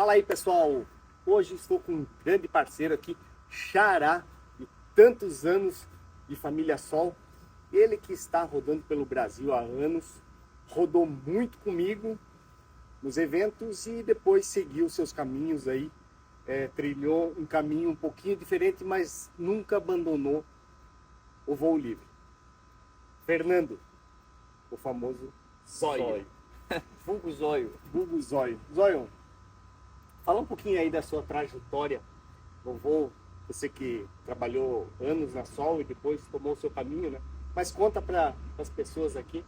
Fala aí, pessoal! Hoje estou com um grande parceiro aqui, Xará, de tantos anos de Família Sol. Ele que está rodando pelo Brasil há anos, rodou muito comigo nos eventos e depois seguiu seus caminhos aí, trilhou um caminho um pouquinho diferente, mas nunca abandonou o voo livre. Fernando, o famoso Zóio. Vulgo Zóio. Vulgo Zóio. Zóio, fala um pouquinho aí da sua trajetória no voo. Você que trabalhou anos na Sol e depois tomou o seu caminho, né? Mas conta para as pessoas aqui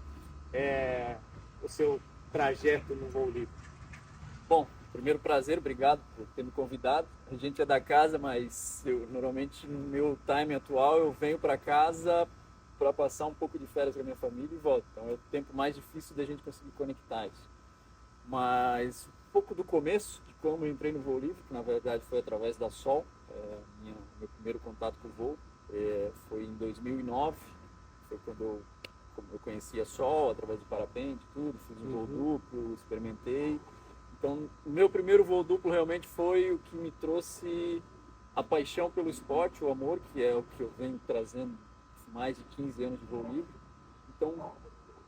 o seu trajeto no voo livre. Bom, primeiro prazer, obrigado por ter me convidado. A gente é da casa, mas normalmente no meu time atual eu venho para casa para passar um pouco de férias com a minha família e volto. Então é o tempo mais difícil da gente conseguir conectar isso. Mas um pouco do começo, de como eu entrei no voo livre, que na verdade foi através da Sol, meu primeiro contato com o voo, foi em 2009, foi quando eu conheci a Sol, através do parapente, tudo, fiz um voo duplo, experimentei. Então, o meu primeiro voo duplo realmente foi o que me trouxe a paixão pelo esporte, o amor, que é o que eu venho trazendo mais de 15 anos de voo livre. Então,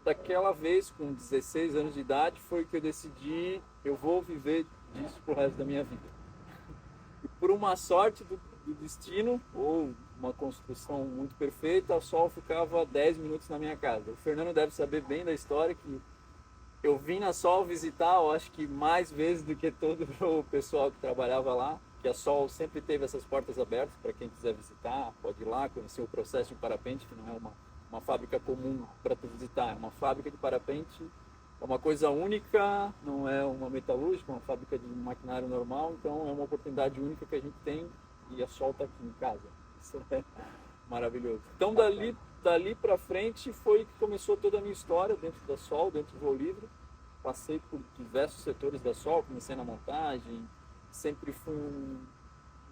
daquela vez, com 16 anos de idade, foi que eu decidi, eu vou viver disso pro resto da minha vida. E por uma sorte do destino, ou uma construção muito perfeita, a Sol ficava 10 minutos na minha casa. O Fernando deve saber bem da história que eu vim na Sol visitar, eu acho que mais vezes do que todo o pessoal que trabalhava lá, que a Sol sempre teve essas portas abertas para quem quiser visitar, pode ir lá conhecer o processo de parapente, que não é uma fábrica comum para tu visitar, é uma fábrica de parapente, é uma coisa única, não é uma metalúrgica, é uma fábrica de maquinário normal, então é uma oportunidade única que a gente tem e a Sol está aqui em casa. Isso é maravilhoso. Então dali para frente foi que começou toda a minha história dentro da Sol, dentro do voo livre. Passei por diversos setores da Sol, comecei na montagem, sempre fui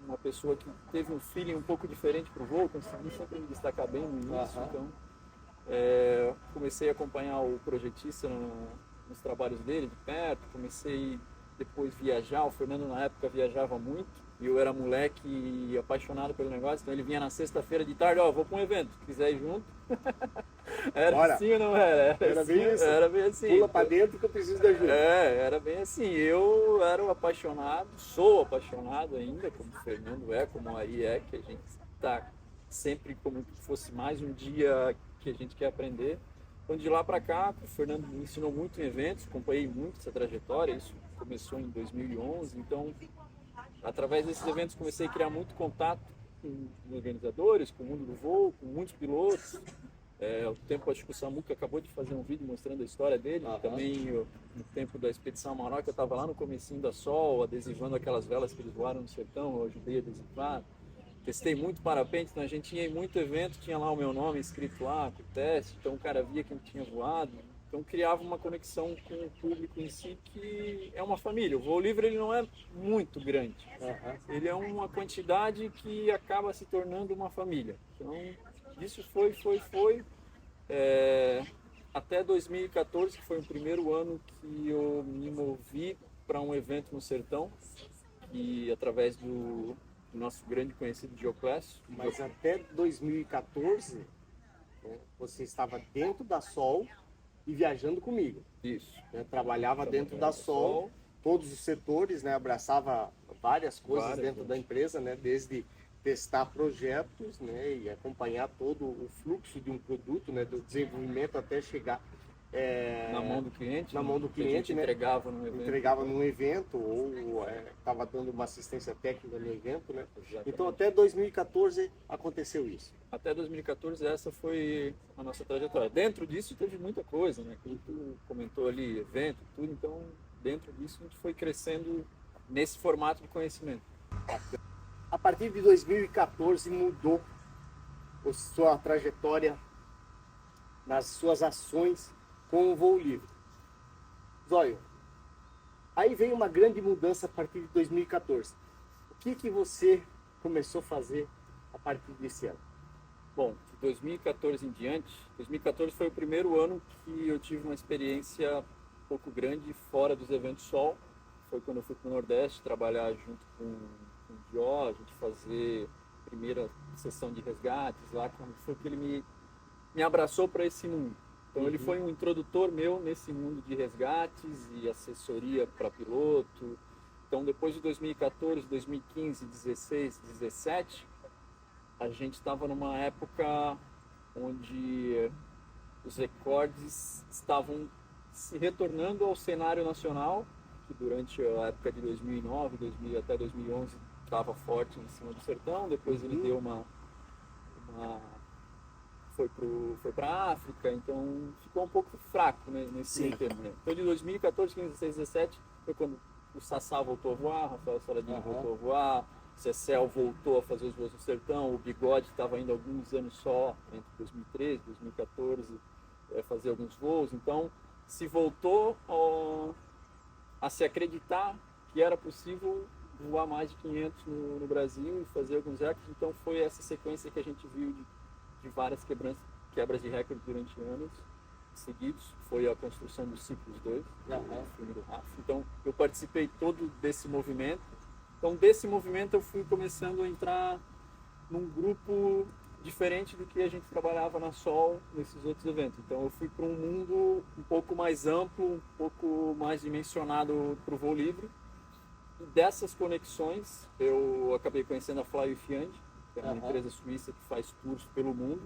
uma pessoa que teve um feeling um pouco diferente para o voo, consegui sempre me destacar bem no início, então comecei a acompanhar o projetista nos trabalhos dele de perto, comecei depois viajar, o Fernando na época viajava muito, e eu era moleque e apaixonado pelo negócio, então ele vinha na sexta-feira de tarde, vou para um evento, se quiser ir junto. Era Bora. assim ou não era? Era assim, bem isso. Era bem assim. Pula para dentro que eu preciso de ajuda. Era bem assim. Eu era um apaixonado, sou apaixonado ainda, como o Fernando é, como a Ari é, que a gente está sempre como se fosse mais um dia que a gente quer aprender. Então, de lá para cá, o Fernando me ensinou muito em eventos, acompanhei muito essa trajetória, isso começou em 2011, então através desses eventos comecei a criar muito contato com organizadores, com o mundo do voo, com muitos pilotos. O tempo, acho que o Samuca acabou de fazer um vídeo mostrando a história dele. Também no tempo da Expedição Maroca, eu estava lá no comecinho da Sol, adesivando aquelas velas que eles voaram no sertão, eu ajudei a adesivar. Testei muito parapente, então a gente ia em muito evento, tinha lá o meu nome escrito lá, com o teste, então o cara via quem tinha voado. Então criava uma conexão com o público em si, que é uma família. O voo livre ele não é muito grande, ele é uma quantidade que acaba se tornando uma família. Então isso foi até 2014, que foi o primeiro ano que eu me movi para um evento no sertão, e através do nosso grande conhecido Dioclésio. Mas até 2014, você estava dentro da Sol e viajando comigo. Isso. Trabalhava dentro da Sol, todos os setores, abraçava várias coisas dentro da empresa, desde testar projetos, e acompanhar todo o fluxo de um produto, do desenvolvimento até chegar na mão do cliente. Na mão do cliente, entregava num evento. Entregava num evento ou estava dando uma assistência técnica no evento, Exatamente. Então até 2014 aconteceu isso. Até 2014 essa foi a nossa trajetória. Dentro disso teve muita coisa, como tu comentou ali, evento, tudo. Então dentro disso a gente foi crescendo nesse formato de conhecimento. A partir de 2014 mudou a sua trajetória nas suas ações com o voo livre. Zóio, aí veio uma grande mudança a partir de 2014. O que você começou a fazer a partir desse ano? Bom, de 2014 em diante, 2014 foi o primeiro ano que eu tive uma experiência um pouco grande fora dos eventos Sol. foi quando eu fui para o Nordeste trabalhar junto com o Dió, a gente fazer a primeira sessão de resgates lá, quando foi que ele me abraçou para esse mundo. Então ele foi um introdutor meu nesse mundo de resgates e assessoria para piloto. Então depois de 2014, 2015, 16, 17, a gente estava numa época onde os recordes estavam se retornando ao cenário nacional, que durante a época de 2009, 2000, até 2011 estava forte em cima do sertão. Depois ele deu foi para a África, então ficou um pouco fraco, né, nesse meio termo, né? Então de 2014, 15, 16, 17 foi quando o Sassá voltou a voar, Rafael Saladino voltou a voar, Cecel voltou a fazer os voos no sertão, o Bigode estava indo alguns anos só, entre 2013 e 2014, fazer alguns voos. Então se voltou a se acreditar que era possível voar mais de 500 no Brasil e fazer alguns recordes. Então foi essa sequência que a gente viu de várias quebras de recorde durante anos seguidos. Foi a construção do Ciclos 2, o filme do Rafa. Então eu participei todo desse movimento. Então desse movimento eu fui começando a entrar num grupo diferente do que a gente trabalhava na Sol nesses outros eventos. Então eu fui para um mundo um pouco mais amplo, um pouco mais dimensionado para o voo livre. E dessas conexões eu acabei conhecendo a Fly with Yandy, que é uma empresa suíça que faz tours pelo mundo.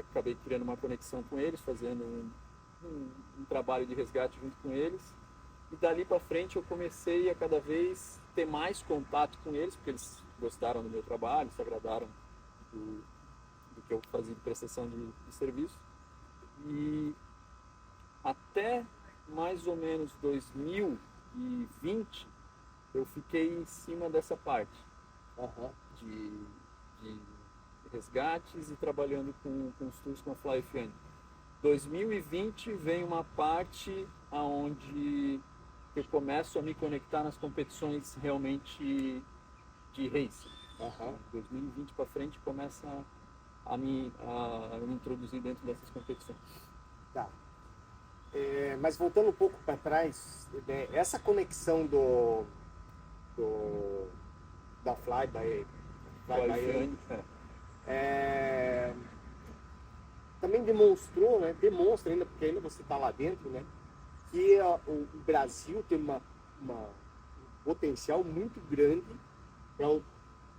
Acabei criando uma conexão com eles, fazendo um trabalho de resgate junto com eles. E dali para frente eu comecei a cada vez ter mais contato com eles, porque eles gostaram do meu trabalho, se agradaram do que eu fazia de prestação de serviço. E até mais ou menos 2020 eu fiquei em cima dessa parte de resgates e trabalhando com os tours com a Fly FM. 2020 vem uma parte onde eu começo a me conectar nas competições realmente de race. 2020 para frente começa a me introduzir dentro dessas competições. Tá. Mas voltando um pouco para trás, essa conexão da Fly by também demonstrou, né? Demonstra ainda, porque ainda você está lá dentro, né? Que o Brasil tem um potencial muito grande para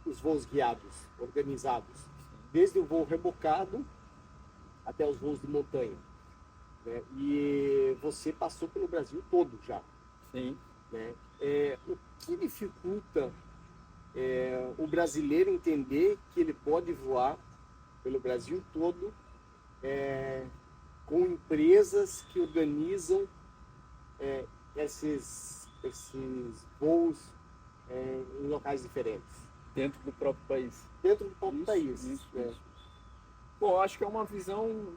os voos guiados, organizados, desde o voo rebocado até os voos de montanha, né? E você passou pelo Brasil todo já. Sim. Né? O que dificulta o brasileiro entender que ele pode voar pelo Brasil todo com empresas que organizam esses voos em locais diferentes? Dentro do próprio país. Dentro do próprio país. Isso. Bom, acho que é uma visão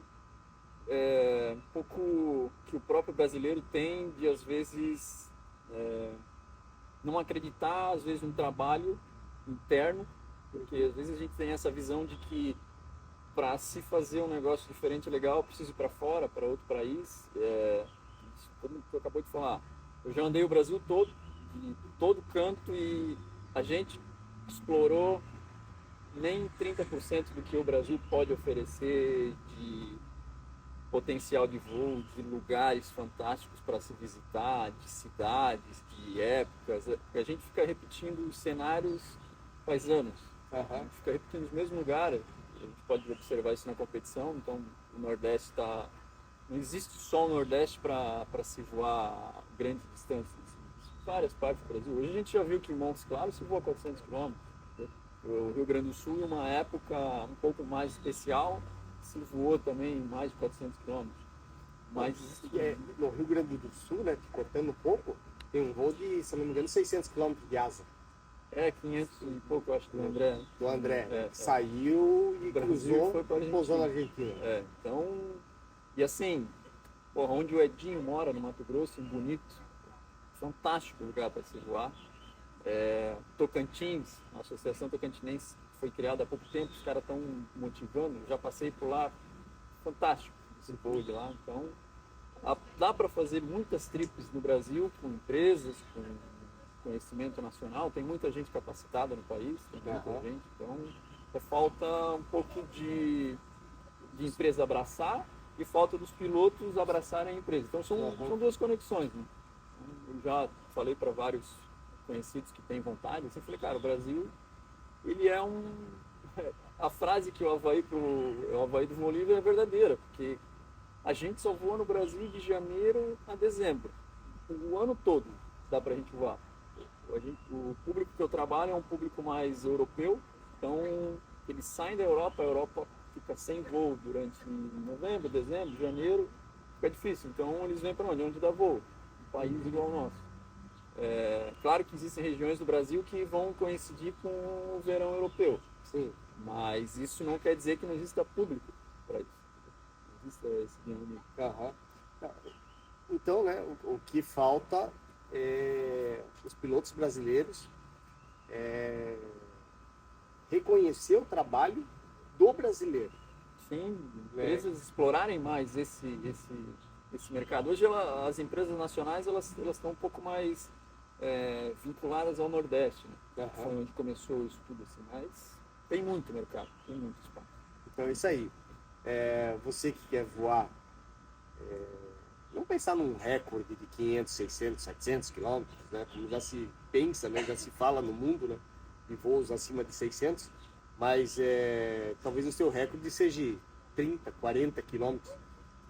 um pouco que o próprio brasileiro tem de, às vezes, não acreditar, às vezes, no trabalho interno, porque às vezes a gente tem essa visão de que para se fazer um negócio diferente e legal, eu preciso ir para fora, para outro país. Como tu acabou de falar, eu já andei o Brasil todo, de todo canto, e a gente explorou nem 30% do que o Brasil pode oferecer de potencial de voo, de lugares fantásticos para se visitar, de cidades, de épocas. A gente fica repetindo os cenários faz anos. A gente fica repetindo os mesmos lugares. A gente pode observar isso na competição. Então, o Nordeste está... Não existe só o Nordeste para se voar grandes distâncias. Várias partes do Brasil. Hoje a gente já viu que em Montes Claros se voa 400 km. O Rio Grande do Sul, em uma época um pouco mais especial, se voou também mais de 400 km. Mas no Rio Grande do Sul, né, cortando um pouco, tem um voo de, se não me engano, 600 km de asa. 500 e pouco, acho, do André. Do André, saiu e cruzou e pousou na Argentina. Então, e assim, onde o Edinho mora, no Mato Grosso, em Bonito, fantástico lugar para se voar. Tocantins, a Associação Tocantinense foi criada há pouco tempo, os caras estão motivando, já passei por lá, fantástico esse voo de lá. Então, Dá para fazer muitas trips no Brasil com empresas, com conhecimento nacional. Tem muita gente capacitada no país, tem muita gente. Então, falta um pouco de empresa abraçar e falta dos pilotos abraçarem a empresa. Então, são duas conexões, né? Eu já falei para vários conhecidos que têm vontade, assim, falei, cara, o Brasil, ele é a frase que o Avaí do Bolívia é verdadeira, porque a gente só voa no Brasil de janeiro a dezembro. O ano todo dá pra gente voar. O público que eu trabalho é um público mais europeu, então eles saem da Europa, a Europa fica sem voo durante novembro, dezembro, janeiro, fica difícil. Então eles vêm para onde? Onde dá voo. Um país igual ao nosso. Claro que existem regiões do Brasil que vão coincidir com o verão europeu. Sim. Mas isso não quer dizer que não exista público para isso. Não existe esse dinamismo. Então, né, o que falta é os pilotos brasileiros reconhecer o trabalho do brasileiro. Sim, empresas explorarem mais esse mercado. Hoje as empresas nacionais elas estão um pouco mais vinculadas ao Nordeste, né? Foi onde começou o estudo, assim, mas tem muito mercado, tem muito espaço. Então é isso aí. Você que quer voar, não pensar num recorde de 500, 600, 700 quilômetros, né? Como já se pensa, né? Já se fala no mundo, né? De voos acima de 600, mas talvez o seu recorde seja 30, 40 quilômetros.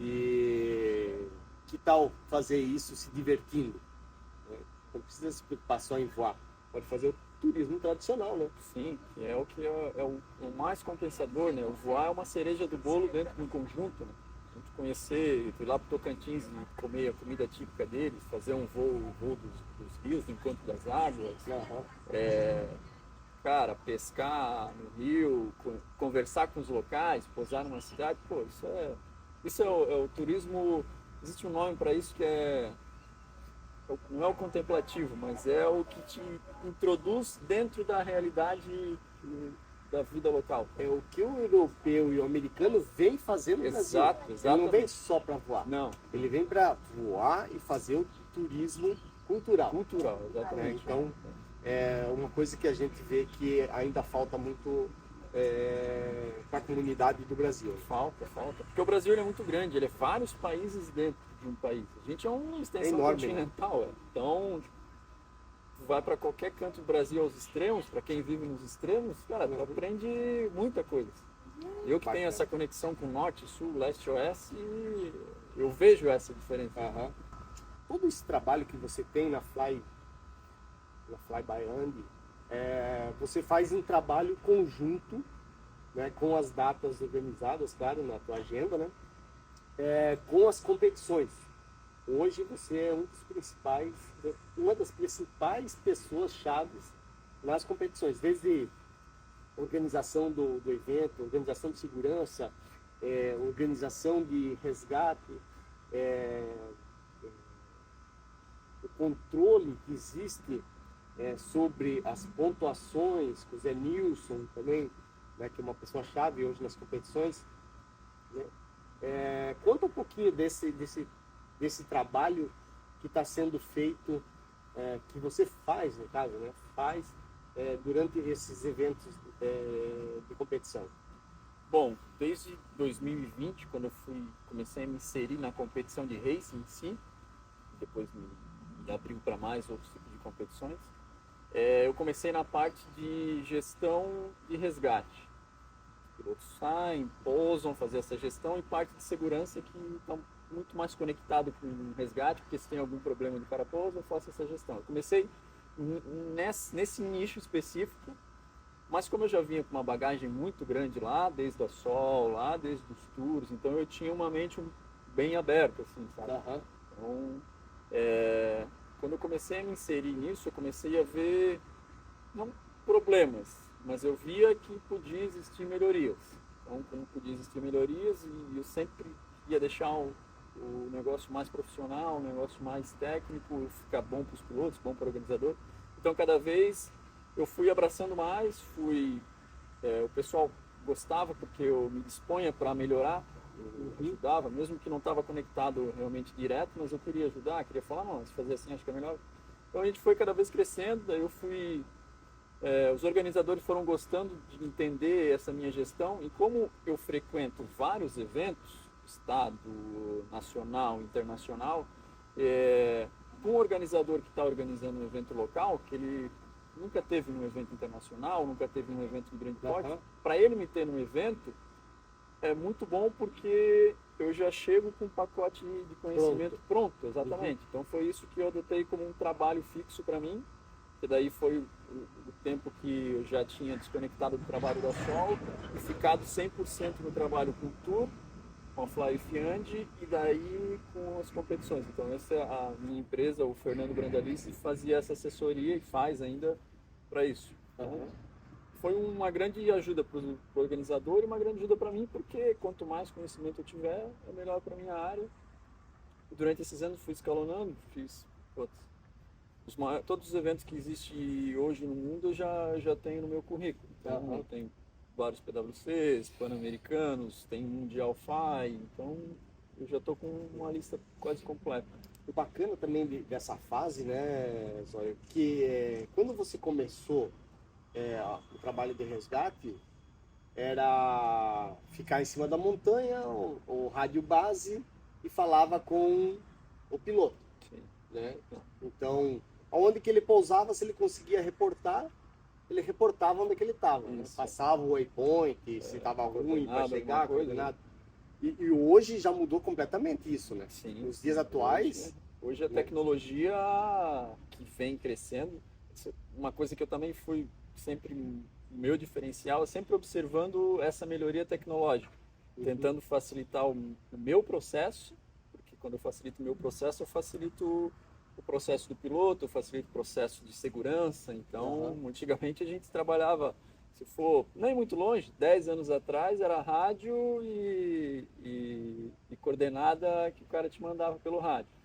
E que tal fazer isso se divertindo? Não precisa se preocupar só em voar, pode fazer o turismo tradicional, né? Sim, que é o que é o mais compensador, né? O voar é uma cereja do bolo dentro de um conjunto, né? A gente conhecer, ir lá para o Tocantins e comer a comida típica deles, fazer um voo dos rios, do encontro das águas, cara, pescar no rio, conversar com os locais, pousar numa cidade, pô, isso é o turismo. Existe um nome para isso que não é o contemplativo, mas é o que te introduz dentro da realidade da vida local. É o que o europeu e o americano vem fazendo no Brasil. Exatamente. Ele não vem só para voar. Não. Ele vem para voar e fazer o turismo cultural. Cultural, exatamente. Então, é uma coisa que a gente vê que ainda falta muito para a comunidade do Brasil. Falta. Porque o Brasil é muito grande, ele é vários países dentro de um país. A gente é uma extensão enorme, continental. Então, tu vai para qualquer canto do Brasil aos extremos, para quem vive nos extremos, cara, tu aprende muita coisa. Eu que tenho essa conexão com norte, sul, leste e oeste, eu vejo essa diferença. Todo esse trabalho que você tem na Fly by Andy, você faz um trabalho conjunto, né, com as datas organizadas, claro, na tua agenda, né, com as competições. Hoje você é uma das principais pessoas-chaves nas competições, desde organização do evento, organização de segurança, organização de resgate, o controle que existe sobre as pontuações, o Zé Nilson também, né, que é uma pessoa-chave hoje nas competições, né? Conta um pouquinho desse trabalho que está sendo feito, que você faz, no caso, né? Durante esses eventos de competição. Bom, desde 2020, quando eu comecei a me inserir na competição de racing em si, depois me abriu para mais outros tipos de competições, eu comecei na parte de gestão de resgate. Os pilotos saem, pousam, fazer essa gestão, e parte de segurança que está muito mais conectado com o resgate, porque se tem algum problema de parapouso, eu faço essa gestão. Eu comecei nesse nicho específico, mas como eu já vinha com uma bagagem muito grande lá, desde a Sol, lá desde os tours, então eu tinha uma mente bem aberta, assim, sabe? Então, quando eu comecei a me inserir nisso, eu comecei a ver, não problemas, mas eu via que podia existir melhorias. Então, como podia existir melhorias, e eu sempre ia deixar o negócio mais profissional, um negócio mais técnico, ficar bom para os pilotos, bom para o organizador. Então, cada vez eu fui abraçando mais, o pessoal gostava porque eu me disponha para melhorar, eu ajudava, mesmo que não estava conectado realmente direto, mas eu queria ajudar, queria falar, não, se fazer assim acho que é melhor. Então a gente foi cada vez crescendo, daí eu fui, os organizadores foram gostando de entender essa minha gestão, e como eu frequento vários eventos, estado, nacional, internacional, um organizador que está organizando um evento local, que ele nunca teve num evento internacional, nunca teve num evento de grande porte, para ele me ter num evento é muito bom porque eu já chego com um pacote de conhecimento pronto, exatamente. Então foi isso que eu adotei como um trabalho fixo para mim, que daí foi o tempo que eu já tinha desconectado do trabalho da Sol e ficado 100% no trabalho com o Tour, com a Fly Fiande e daí com as competições. Então essa é a minha empresa, o Fernando Brandalice, fazia essa assessoria e faz ainda para isso. Então, foi uma grande ajuda para o organizador e uma grande ajuda para mim, porque quanto mais conhecimento eu tiver, é melhor para minha área. E durante esses anos fui escalonando, fiz todos os eventos que existem hoje no mundo eu já tenho no meu currículo. Então eu tenho vários PwCs, Pan-Americanos, tem Mundial FI, então eu já estou com uma lista quase completa. O bacana também dessa fase, né, Zóio, que quando você começou o trabalho de resgate, era ficar em cima da montanha, o rádio base, e falava com o piloto. Sim. Né? Então, aonde que ele pousava, se ele conseguia reportar, ele reportava onde que ele estava. Né? Passava o waypoint, se estava ruim para chegar, coordenado. E hoje já mudou completamente isso, né? Sim. Nos dias atuais... Hoje a tecnologia que vem crescendo, uma coisa que eu também fui sempre, o meu diferencial é sempre observando essa melhoria tecnológica, tentando facilitar o meu processo, porque quando eu facilito o meu processo, eu facilito o processo do piloto, eu facilito o processo de segurança. Então, antigamente a gente trabalhava, se for nem muito longe, 10 anos atrás era rádio e coordenada que o cara te mandava pelo rádio.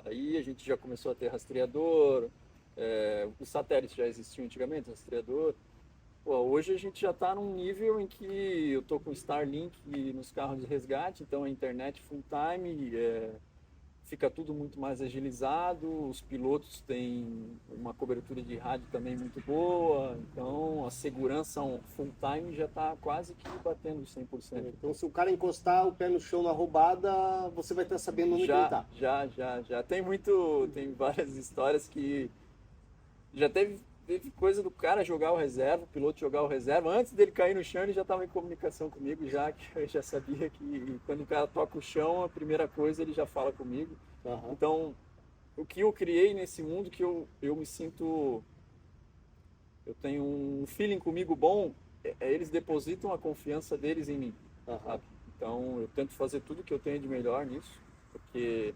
Aí a gente já começou a ter rastreador, os satélites já existiam antigamente, rastreador. Pô, hoje a gente já está num nível em que eu estou com Starlink nos carros de resgate, então a internet full time, fica tudo muito mais agilizado, os pilotos têm uma cobertura de rádio também muito boa, então a segurança full time já está quase que batendo 100%. Então se o cara encostar o pé no chão na roubada, você vai estar sabendo onde ele está. Já. Tem várias histórias que já teve coisa do cara jogar o reserva, o piloto jogar o reserva, antes dele cair no chão ele já estava em comunicação comigo, já que eu já sabia que quando o cara toca o chão, a primeira coisa ele já fala comigo. Então, o que eu criei nesse mundo que eu me sinto, eu tenho um feeling comigo bom, eles depositam a confiança deles em mim, sabe? Então, eu tento fazer tudo que eu tenho de melhor nisso, porque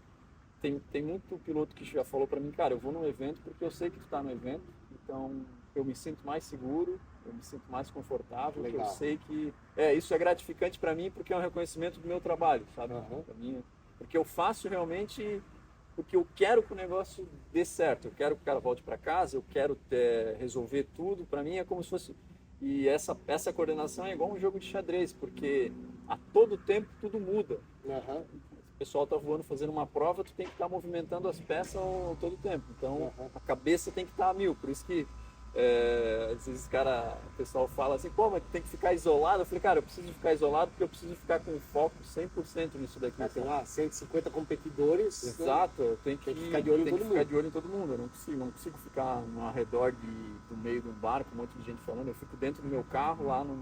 tem muito piloto que já falou para mim, cara, eu vou num evento porque eu sei que tu está no evento, então eu me sinto mais seguro, eu me sinto mais confortável, eu sei que isso é gratificante para mim porque é um reconhecimento do meu trabalho, sabe? Pra mim, porque eu faço realmente porque eu quero que o negócio dê certo, eu quero que o cara volte para casa, eu quero resolver tudo, para mim é como se fosse... E essa coordenação é igual um jogo de xadrez, porque a todo tempo tudo muda. O pessoal está voando fazendo uma prova, tu tem que estar movimentando as peças todo o tempo. Então a cabeça tem que estar a mil. Por isso que às vezes o pessoal fala assim, pô, mas tu tem que ficar isolado. Eu falei, cara, eu preciso ficar isolado porque eu preciso ficar com foco 100% nisso daqui. Tem lá 150 competidores. Exato, eu tenho que ficar de olho em todo mundo. Eu não consigo ficar ao redor do meio de um barco, um monte de gente falando. Eu fico dentro do meu carro, lá na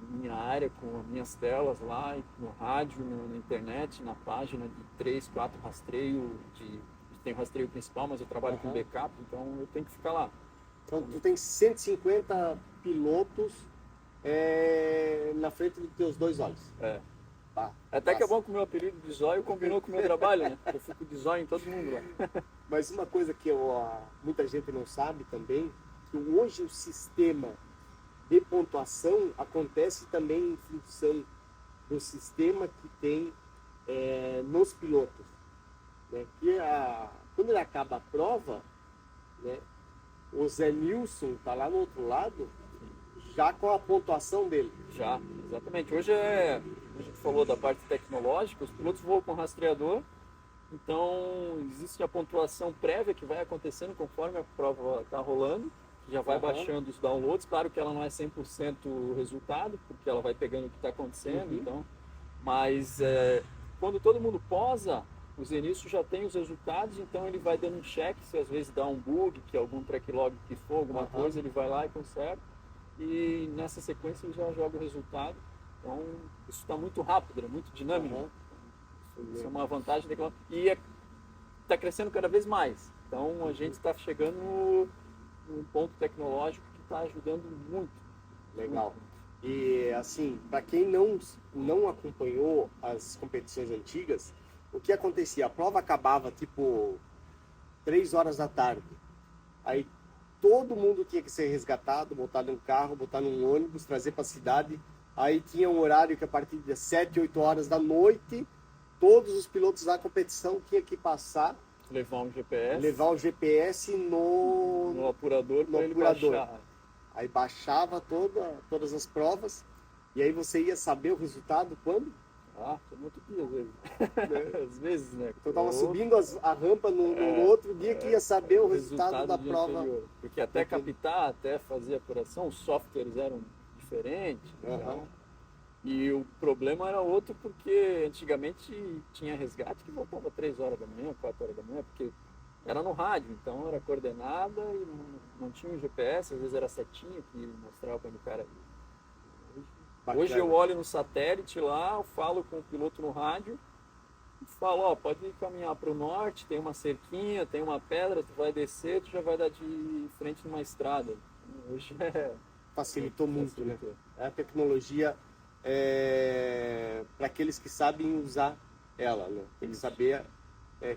minha área, com as minhas telas lá, no rádio, na internet, na página de 3, 4 rastreio. Tem o rastreio principal, mas eu trabalho com backup, então eu tenho que ficar lá. Então tu tem 150 pilotos na frente dos teus dois olhos. Até que é bom que o meu apelido de Zóio combinou com o meu trabalho, né? Eu fico de zóio em todo mundo lá. Mas uma coisa que muita gente não sabe também, que hoje o sistema de pontuação acontece também em função do sistema que tem nos pilotos. Né? Que quando ele acaba a prova, né, o Zé Nilson está lá no outro lado, já com a pontuação dele. Já, exatamente. Hoje a gente falou da parte tecnológica, os pilotos voam com rastreador, então existe a pontuação prévia que vai acontecendo conforme a prova está rolando, já vai baixando os downloads, claro que ela não é 100% o resultado, porque ela vai pegando o que está acontecendo, então, mas quando todo mundo posa, o Zenilson já tem os resultados, então ele vai dando um check, se às vezes dá um bug, que algum track log que for, alguma coisa, ele vai lá e conserta, e nessa sequência ele já joga o resultado, então isso está muito rápido, é muito dinâmico, isso é uma vantagem legal, e está crescendo cada vez mais, então a gente está chegando num ponto tecnológico que está ajudando muito. Legal. E assim, para quem não acompanhou as competições antigas, o que acontecia? A prova acabava tipo 3 horas da tarde. Aí todo mundo tinha que ser resgatado, botar num carro, botar num ônibus, trazer para a cidade. Aí tinha um horário que a partir de 7, 8 horas da noite, todos os pilotos da competição tinham que passar, levar um GPS no apurador para ele baixar. Aí baixava todas as provas e aí você ia saber o resultado quando? Foi muito dia às vezes. Às vezes, né? Então tava subindo a rampa no outro dia que ia saber o resultado da prova. Anterior. Porque até captar, até fazer a apuração, os softwares eram diferentes. Então, e o problema era outro porque antigamente tinha resgate que voltava 3 horas da manhã, 4 horas da manhã, porque era no rádio, então era coordenada e não tinha um GPS, às vezes era setinha que mostrava para o cara. Hoje eu olho no satélite lá, eu falo com o piloto no rádio e falo, pode ir caminhar para o norte, tem uma cerquinha, tem uma pedra, tu vai descer, tu já vai dar de frente numa estrada. Hoje facilitou muito, né? A tecnologia para aqueles que sabem usar ela, né? Tem que saber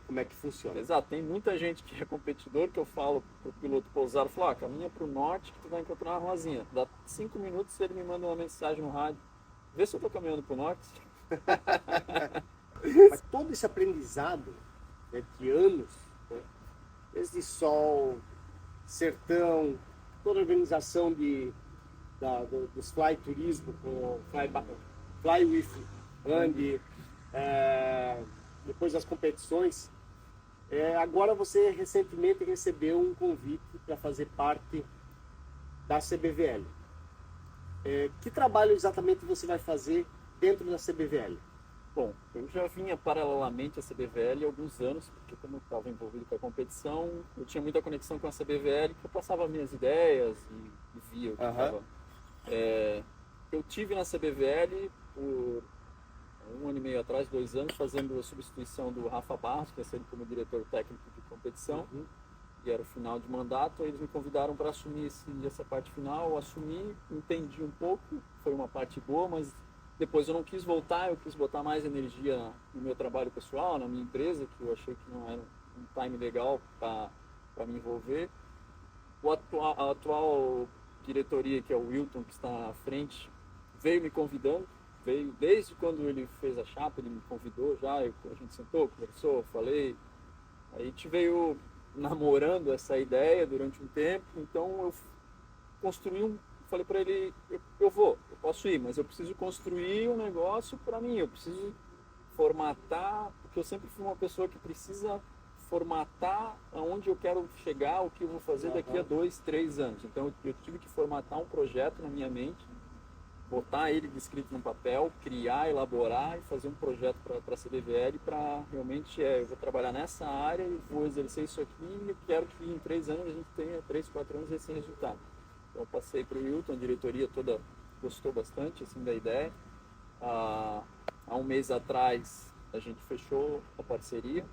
como é que funciona. Exato, tem muita gente que é competidor que eu falo pro piloto pousar, falo, caminha pro norte que tu vai encontrar uma ruazinha. Dá 5 minutos ele me manda uma mensagem no rádio, vê se eu tô caminhando pro norte. Mas todo esse aprendizado de anos, né? Desde sol, sertão, toda a organização dos fly turismo, com fly with Andy, depois das competições, agora você recentemente recebeu um convite para fazer parte da CBVL. Que trabalho exatamente você vai fazer dentro da CBVL? Bom, eu já vinha paralelamente à CBVL há alguns anos, porque como eu estava envolvido com a competição, eu tinha muita conexão com a CBVL, que eu passava minhas ideias e via o que estava. Eu tive na CBVL por 1 ano e meio atrás, 2 anos, fazendo a substituição do Rafa Barros, que ia ser como diretor técnico de competição, e era o final de mandato. Aí eles me convidaram para assumir essa parte final, eu assumi, entendi um pouco, foi uma parte boa, mas depois eu não quis voltar, eu quis botar mais energia no meu trabalho pessoal, na minha empresa, que eu achei que não era um time legal para me envolver. A atual diretoria, que é o Wilton, que está à frente, veio me convidando, veio desde quando ele fez a chapa, ele me convidou já, a gente sentou, conversou, falei, aí a gente veio namorando essa ideia durante um tempo, então eu construí falei para ele, eu posso ir, mas eu preciso construir um negócio para mim, eu preciso formatar, porque eu sempre fui uma pessoa que precisa formatar aonde eu quero chegar, o que eu vou fazer daqui a 2, 3 anos. Então eu tive que formatar um projeto na minha mente, botar ele descrito no papel, criar, elaborar e fazer um projeto para a CBVL para realmente, eu vou trabalhar nessa área e vou exercer isso aqui e eu quero que em 3 anos a gente tenha, 3, 4 anos esse resultado. Então eu passei para o Wilton, a diretoria toda gostou bastante assim, da ideia. Há 1 mês atrás a gente fechou a parceria,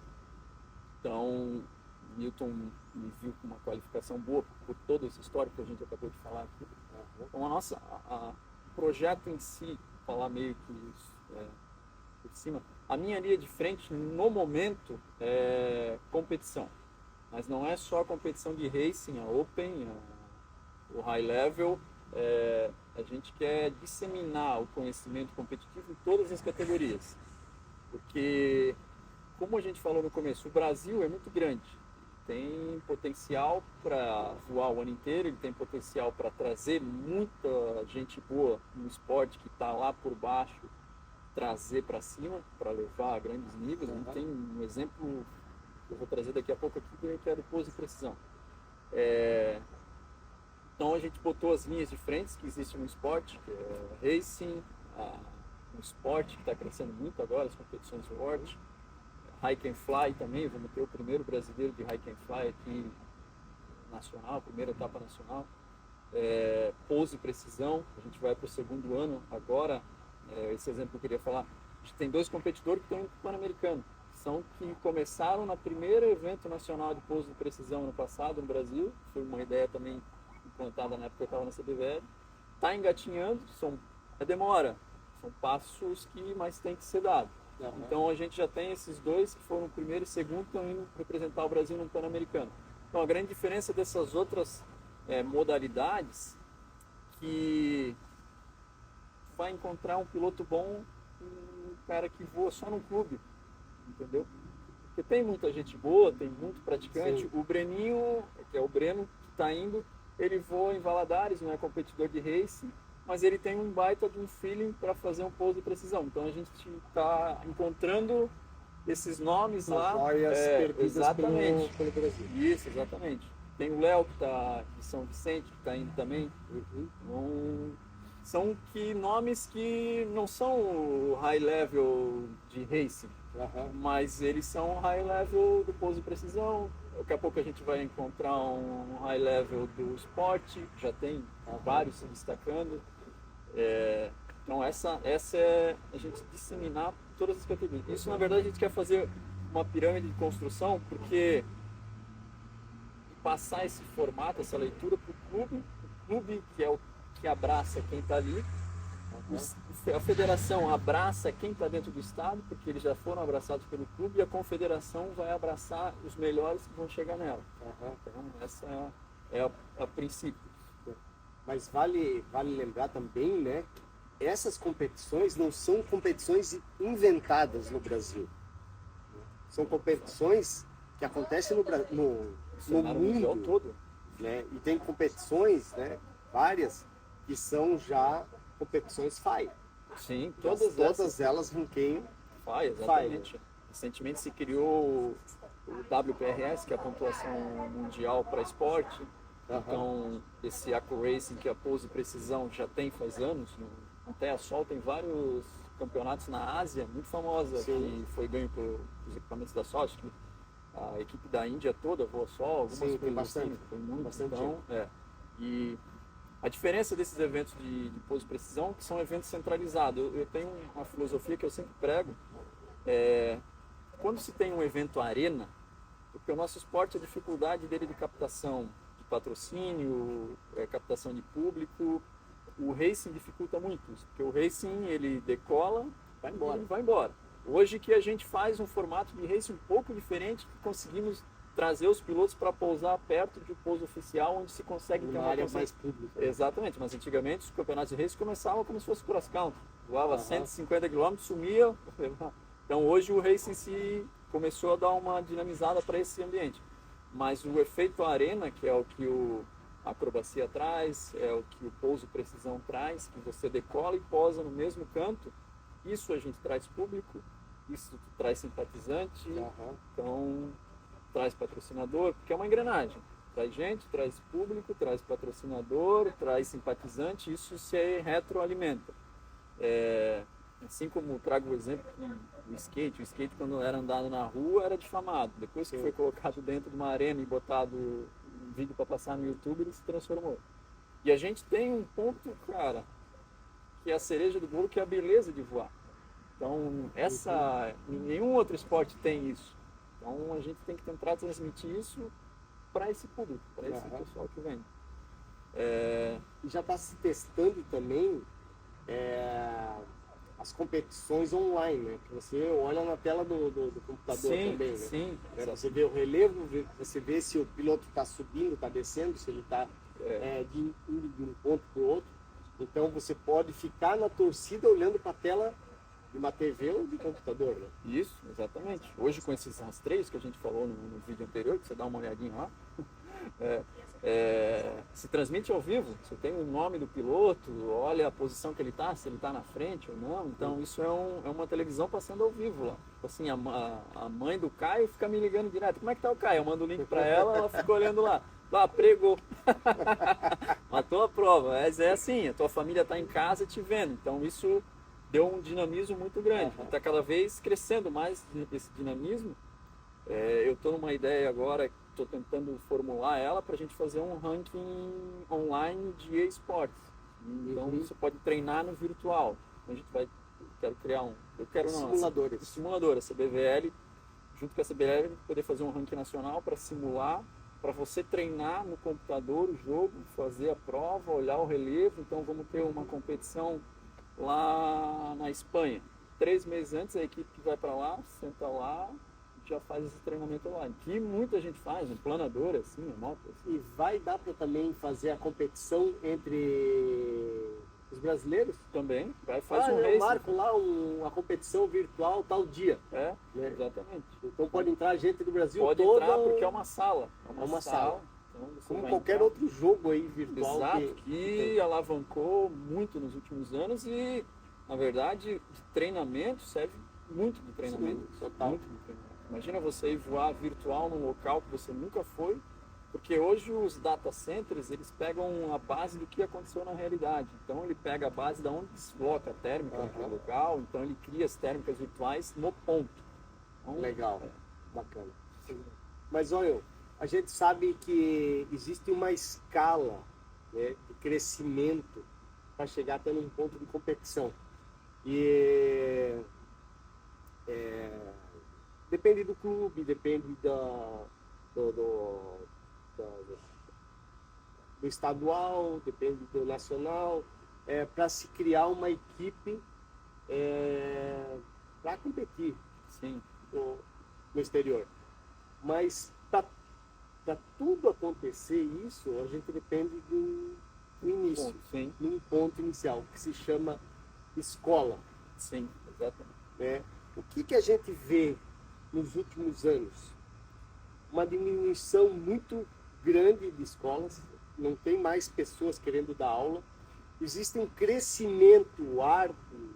então o Wilton me viu com uma qualificação boa por todo esse histórico que a gente acabou de falar aqui. Então o projeto em si, falar meio que por cima, a minha linha de frente no momento é competição, mas não é só a competição de racing, a Open, o High Level, a gente quer disseminar o conhecimento competitivo em todas as categorias, porque como a gente falou no começo, o Brasil é muito grande, tem potencial para voar o ano inteiro, ele tem potencial para trazer muita gente boa no esporte que está lá por baixo, trazer para cima, para levar a grandes níveis. A gente tem um exemplo que eu vou trazer daqui a pouco aqui, que é do pouso e precisão. Então a gente botou as linhas de frentes que existem no esporte, que é racing, um esporte que está crescendo muito agora, as competições de World, Hike and Fly também, vamos ter o primeiro brasileiro de Hike and Fly aqui nacional, primeira etapa nacional. Pouso e precisão, a gente vai para o segundo ano agora. Esse exemplo que eu queria falar, a gente tem 2 competidores que estão indo para o Pan-Americano, são que começaram no primeiro evento nacional de pouso de precisão ano passado no Brasil, foi uma ideia também implantada na época que eu estava na CBVL, está engatinhando, demora, são passos que mais tem que ser dado. Então a gente já tem esses 2 que foram o primeiro e segundo, que estão indo representar o Brasil no Pan-Americano. Então a grande diferença dessas outras modalidades, que vai encontrar um piloto bom, um cara que voa só no clube, entendeu? Porque tem muita gente boa, tem muito praticante. Sim. O Breninho, que é o Breno que está indo, ele voa em Valadares, não é competidor de race, mas ele tem um baita de um feeling para fazer um pouso de precisão. Então a gente está encontrando esses nomes lá. Joias perdidas exatamente. Pelo Brasil. Isso, exatamente. Tem o Léo que está de São Vicente, que está indo também. Então, são nomes que não são o high level de racing, mas eles são high level do pouso de precisão. Daqui a pouco a gente vai encontrar um high level do esporte, já tem vários se destacando. Então essa é a gente disseminar todas as categorias. Isso, na verdade, a gente quer fazer uma pirâmide de construção, porque passar esse formato, essa leitura para o clube que é o que abraça quem está ali, a federação abraça quem está dentro do estado, porque eles já foram abraçados pelo clube, e a confederação vai abraçar os melhores que vão chegar nela. Então essa é a princípio. Mas vale lembrar também, né, essas competições não são competições inventadas no Brasil. São competições que acontecem no mundo todo. Né? E tem competições, né, várias, que são já competições FAI. Sim, todas elas ranqueiam FAI, exatamente. FAI. Recentemente se criou o WPRS, que é a pontuação mundial para esporte. Então, esse Aqua Racing, que é a pouso e precisão, já tem faz anos. No Terra-Sol tem vários campeonatos na Ásia, muito famosa, que foi ganho pelos equipamentos da Sochi. A equipe da Índia toda voa só, algumas coisas tem bastante, assim, foi muito. Bastante. Então, E a diferença desses eventos de pouso e precisão, que são eventos centralizados. Eu tenho uma filosofia que eu sempre prego. Quando se tem um evento arena, porque o nosso esporte, a dificuldade dele de captação de patrocínio, captação de público, o racing dificulta muito isso, porque o racing ele decola, vai embora. Hoje que a gente faz um formato de racing um pouco diferente, que conseguimos trazer os pilotos para pousar perto de um pouso oficial, onde se consegue ter uma área mais pública. Exatamente, mas antigamente os campeonatos de race começavam como se fosse cross country, voava 150 km, sumia. Então hoje o racing se começou a dar uma dinamizada para esse ambiente. Mas o efeito arena, que é o que a acrobacia traz, é o que o pouso precisão traz, que você decola e posa no mesmo canto, isso a gente traz público, isso traz simpatizante, então traz patrocinador, porque é uma engrenagem. Traz gente, traz público, traz patrocinador, traz simpatizante, isso se retroalimenta. Assim como trago o exemplo do skate, o skate quando era andado na rua era difamado, depois que foi colocado dentro de uma arena e botado um vídeo para passar no YouTube, ele se transformou. E a gente tem um ponto, cara, que é a cereja do bolo, que é a beleza de voar. Então, nenhum outro esporte tem isso. Então, a gente tem que tentar transmitir isso para esse público, para esse pessoal que vem. E já está se testando também as competições online, né? Que você olha na tela do computador também, né? Sim, você vê o relevo, você vê se o piloto está subindo, está descendo, se ele está indo de um ponto para o outro. Então você pode ficar na torcida olhando para a tela de uma TV ou de computador, né? Isso, exatamente. Hoje com esses rastreios que a gente falou no vídeo anterior, que você dá uma olhadinha lá, Se transmite ao vivo, você tem o nome do piloto, olha a posição que ele está, se ele está na frente ou não. Então isso é uma televisão passando ao vivo lá. Assim, a mãe do Caio fica me ligando direto. Como é que tá o Caio? Eu mando o link para ela fica olhando lá. Lá, pregou. Matou a prova. Mas é assim, a tua família está em casa te vendo. Então isso deu um dinamismo muito grande. Está cada vez crescendo mais esse dinamismo. Eu estou numa ideia agora, estou tentando formular ela para a gente fazer um ranking online de esportes. Então você pode treinar no virtual. A gente vai, quero criar simulador, a CBVL, junto com a CBVL, poder fazer um ranking nacional para simular, para você treinar no computador o jogo, fazer a prova, olhar o relevo. Então vamos ter uma competição lá na Espanha. 3 meses antes a equipe que vai para lá, senta lá, já faz esse treinamento online, que muita gente faz, um planador assim, moto. Assim. E vai dar para também fazer a competição entre os brasileiros? Também, faz um race. Eu marco lá uma competição virtual tal dia. Né? Exatamente. Então pode entrar gente do Brasil todo. Pode entrar porque é uma sala. É uma sala. Então, como qualquer outro jogo aí virtual. Exato, que alavancou muito nos últimos anos e, na verdade, de treinamento serve muito de treinamento. Sim, total. Muito de treinamento. Imagina você ir voar virtual num local que você nunca foi, porque hoje os data centers, eles pegam a base do que aconteceu na realidade. Então ele pega a base de onde desloca a térmica naquele local, então ele cria as térmicas virtuais no ponto. Então, legal, bacana. Mas olha, a gente sabe que existe uma escala, né, de crescimento para chegar até num ponto de competição. E depende do clube, depende do estadual, depende do nacional, para se criar uma equipe para competir. Sim. No exterior. Mas para tudo acontecer isso, a gente depende do início, sim. De um ponto inicial, que se chama escola. Sim, exatamente. O que a gente vê nos últimos anos? Uma diminuição muito grande de escolas, não tem mais pessoas querendo dar aula, existe um crescimento árduo,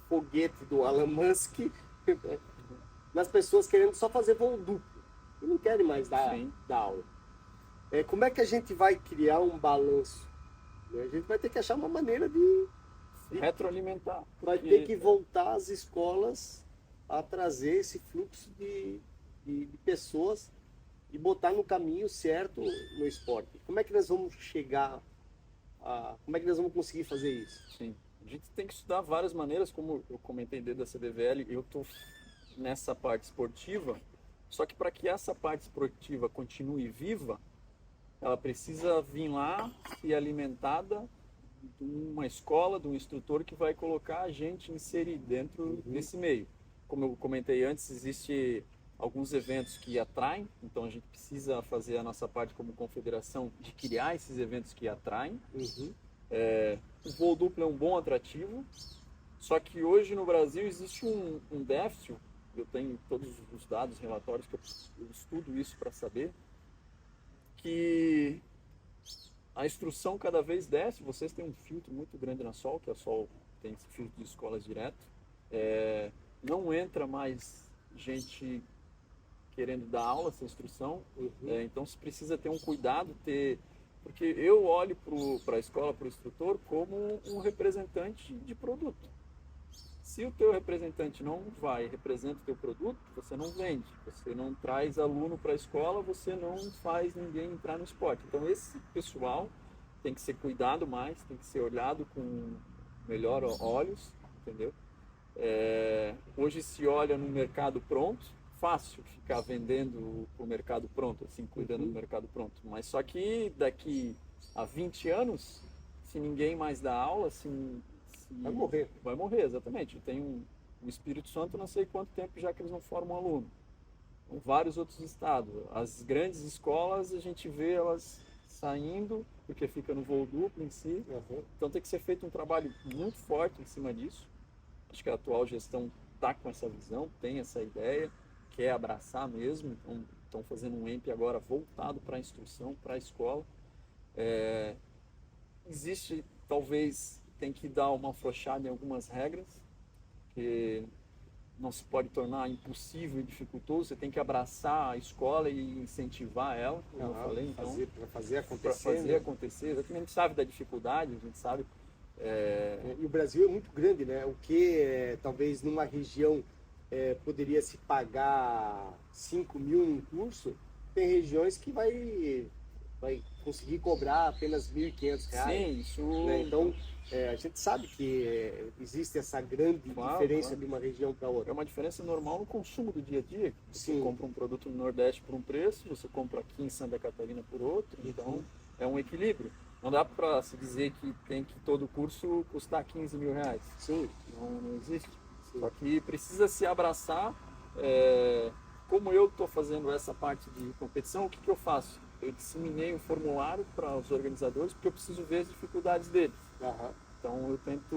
foguete do Elon Musk, nas pessoas querendo só fazer voo duplo, e não querem mais dar aula. Como é que a gente vai criar um balanço? A gente vai ter que achar uma maneira de retroalimentar. Vai ter que voltar às escolas a trazer esse fluxo de pessoas e botar no caminho certo no esporte. Como é que nós vamos chegar como é que nós vamos conseguir fazer isso? Sim, a gente tem que estudar várias maneiras, como eu comentei dentro da CBVL, eu estou nessa parte esportiva, só que para que essa parte esportiva continue viva, ela precisa vir lá e alimentada de uma escola, de um instrutor que vai colocar a gente inserir dentro desse meio. Como eu comentei antes, existe alguns eventos que atraem, então a gente precisa fazer a nossa parte como confederação de criar esses eventos que atraem. O voo duplo é um bom atrativo, só que hoje no Brasil existe um déficit. Eu tenho todos os dados, relatórios, que eu estudo isso para saber, que a instrução cada vez desce. Vocês têm um filtro muito grande na Sol, que a Sol tem esse filtro de escolas direto. Não entra mais gente querendo dar aula, essa instrução. Então se precisa ter um cuidado, porque eu olho para a escola, para o instrutor, como um representante de produto. Se o teu representante não vai e representa o teu produto, você não vende. Você não traz aluno para a escola, você não faz ninguém entrar no esporte. Então esse pessoal tem que ser cuidado mais, tem que ser olhado com melhor olhos, entendeu? Hoje se olha no mercado pronto, fácil ficar vendendo para o mercado pronto, assim, cuidando do mercado pronto. Mas só que daqui a 20 anos, se ninguém mais dá aula, vai morrer. Vai morrer, exatamente. Tem o Espírito Santo, não sei quanto tempo já que eles não formam aluno. Em vários outros estados. As grandes escolas, a gente vê elas saindo, porque fica no voo duplo em si. Então tem que ser feito um trabalho muito forte em cima disso. Acho que a atual gestão está com essa visão, tem essa ideia, quer abraçar mesmo, então estão fazendo um EMP agora voltado para a instrução, para a escola. Existe, talvez, tem que dar uma afrouxada em algumas regras, que não se pode tornar impossível e dificultoso, você tem que abraçar a escola e incentivar ela, como eu falei. Então, para fazer acontecer. Para fazer acontecer, exatamente, a gente sabe da dificuldade, a gente sabe. E o Brasil é muito grande, né? O que talvez numa região poderia se pagar 5 mil um curso, tem regiões que vai conseguir cobrar apenas R$1.500. Sim, isso. Né? Então, a gente sabe que existe essa grande diferença de uma região para outra. É uma diferença normal no consumo do dia a dia. Você Sim. compra um produto no Nordeste por um preço, você compra aqui em Santa Catarina por outro, então é um equilíbrio. Não dá para se dizer que tem que todo curso custar R$15 mil. Sim. Não existe. Sim. Só que precisa se abraçar. Como eu estou fazendo essa parte de competição, o que eu faço? Eu disseminei um formulário para os organizadores porque eu preciso ver as dificuldades deles. Então eu tento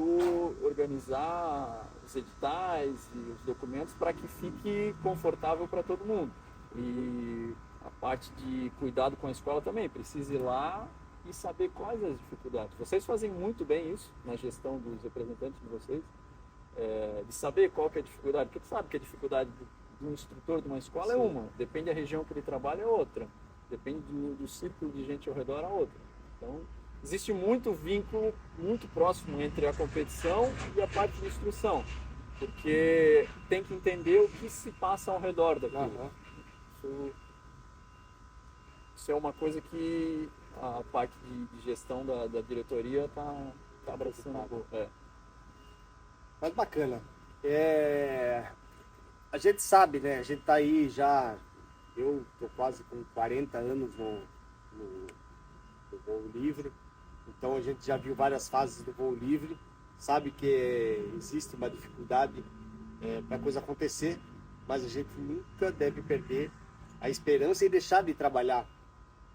organizar os editais e os documentos para que fique confortável para todo mundo. E a parte de cuidado com a escola também, precisa ir lá e saber quais as dificuldades. Vocês fazem muito bem isso na gestão dos representantes de vocês, de saber qual que é a dificuldade, porque tu sabe que a dificuldade do instrutor de uma escola é uma, depende da região que ele trabalha é outra, depende do círculo de gente ao redor é outra. Então, existe muito vínculo, muito próximo entre a competição e a parte de instrução, porque tem que entender o que se passa ao redor daquilo. Isso é uma coisa que a parte de gestão da diretoria está abraçando. Mas bacana. A gente sabe, né? A gente tá aí já. Eu tô quase com 40 anos no voo livre. Então a gente já viu várias fases do voo livre. Sabe que existe uma dificuldade para a coisa acontecer, mas a gente nunca deve perder a esperança e deixar de trabalhar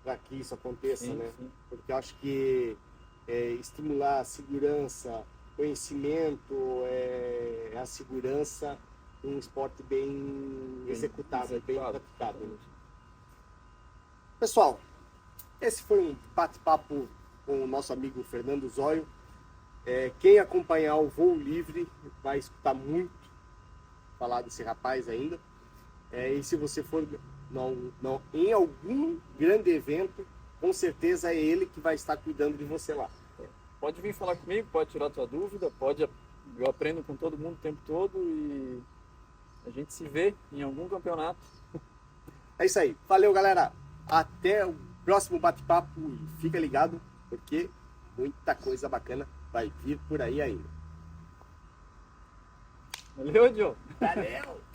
para que isso aconteça, Sim, né? sim. Porque eu acho que estimular a segurança, conhecimento, a segurança, um esporte bem executado, bem praticado. Né? Pessoal, esse foi um bate-papo com o nosso amigo Fernando Zóio. Quem acompanhar o Voo Livre vai escutar muito falar desse rapaz ainda. E se você for em algum grande evento, com certeza é ele que vai estar cuidando de você lá. Pode vir falar comigo, pode tirar tua dúvida, eu aprendo com todo mundo o tempo todo e a gente se vê em algum campeonato. É isso aí. Valeu, galera. Até o próximo bate-papo e fica ligado, porque muita coisa bacana vai vir por aí ainda. Valeu, Joe. Valeu!